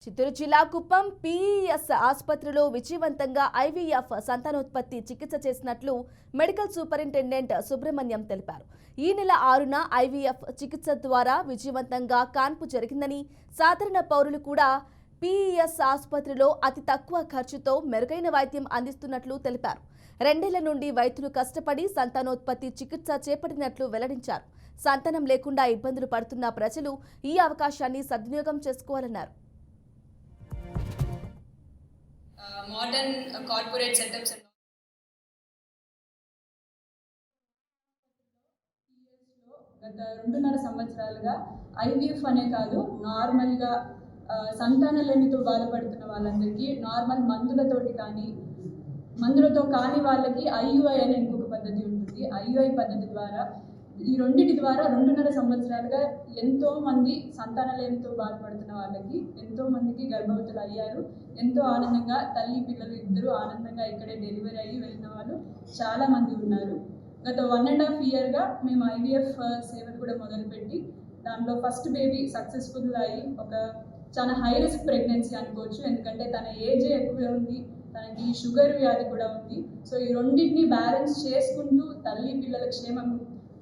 చిత్తూరు జిల్లా కుప్పం పిఇఎస్ ఆసుపత్రిలో విజయవంతంగా ఐవీఎఫ్ సంతానోత్పత్తి చికిత్స చేసినట్లు మెడికల్ సూపరింటెండెంట్ సుబ్రహ్మణ్యం తెలిపారు. ఈ నెల 6న ఐవీఎఫ్ చికిత్స ద్వారా విజయవంతంగా కాన్పు జరిగిందని, సాధారణ పౌరులు కూడా పిఇఎస్ ఆసుపత్రిలో అతి తక్కువ ఖర్చుతో మెరుగైన వైద్యం అందిస్తున్నట్లు తెలిపారు. 2 ఏళ్ల నుండి వైద్యులు కష్టపడి సంతానోత్పత్తి చికిత్స చేపట్టినట్లు వెల్లడించారు. సంతానం లేకుండా ఇబ్బందులు పడుతున్న ప్రజలు ఈ అవకాశాన్ని సద్వినియోగం చేసుకోవాలన్నారు. Modern corporate setups and గత 2.5 సంవత్సరాలుగా ఐవీఎఫ్ అనే కాదు, నార్మల్గా సంతానలేమితో బాధపడుతున్న వాళ్ళందరికీ నార్మల్ మందులతో కాని వాళ్ళకి ఐయుఐ అనే ఇంకొక పద్ధతి ఉంటుంది. ఐయుఐ పద్ధతి ద్వారా ఈ రెండింటి ద్వారా 2.5 సంవత్సరాలుగా ఎంతోమంది సంతానలేమితో బాధపడుతున్న వాళ్ళకి ఎంతోమందికి గర్భవతులు అయ్యారు. ఎంతో ఆనందంగా తల్లి పిల్లలు ఇద్దరు ఆనందంగా ఇక్కడే డెలివరీ అయ్యి వెళ్ళిన వాళ్ళు చాలామంది ఉన్నారు. గత 1.5 ఇయర్గా మేము ఐవీఎఫ్ సేవలు కూడా మొదలుపెట్టి దాంట్లో ఫస్ట్ బేబీ సక్సెస్ఫుల్ అయ్యి ఒక చాలా హై రిస్క్ ప్రెగ్నెన్సీ అనుకోవచ్చు. ఎందుకంటే తన ఏజ్ ఎక్కువ ఉంది, తనకి షుగర్ వ్యాధి కూడా ఉంది. సో ఈ రెండింటిని బ్యాలెన్స్ చేసుకుంటూ తల్లి పిల్లల క్షేమం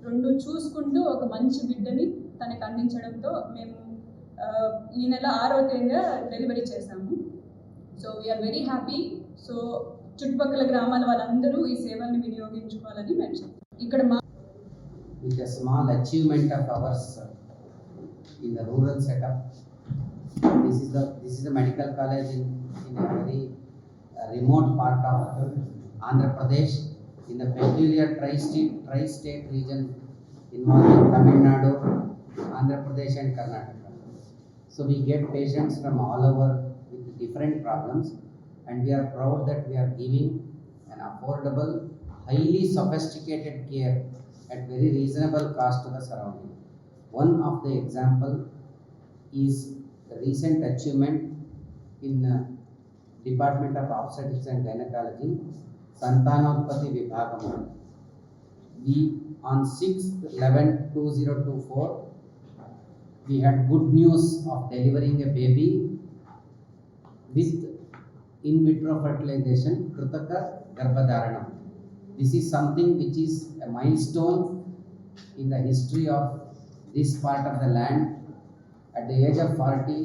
రెండు చూసుకుంటూ ఒక మంచి బిడ్డని తనకు అందించడంతో మేము ఈ నెల 6వ తేదీన డెలివరీ చేశాము. So we are very happy. So చుట్టుపక్కల గ్రామాల వాళ్ళందరూ ఈ సేవల్ని వినియోగించుకోవాలని మేము ఇక్కడ with a small achievement of ours in the rural setup. This is the medical college in a very remote part of Andhra Pradesh, in the peculiar tri-state region involving Tamil Nadu, Andhra Pradesh and Karnataka. So we get patients from all over with different problems, and we are proud that we are giving an affordable, highly sophisticated care at very reasonable cost to the surrounding. One of the example is the recent achievement in Department of Obstetrics and Gynecology, Santanotpatti Vibhagam. We on 6/11/2024 we had good news of delivering a baby with in vitro fertilization, Kritaka Garbhadharanam. This is something which is a milestone in the history of this part of the land. At the age of 40,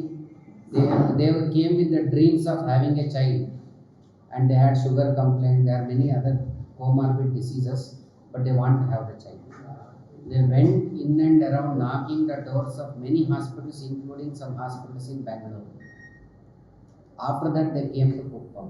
they came with the dreams of having a child, and they had sugar complaint, there are many other comorbid diseases, but they want to have the child. They went in and around knocking the doors of many hospitals, including some hospitals in Bangalore. After that they came to Kuppam.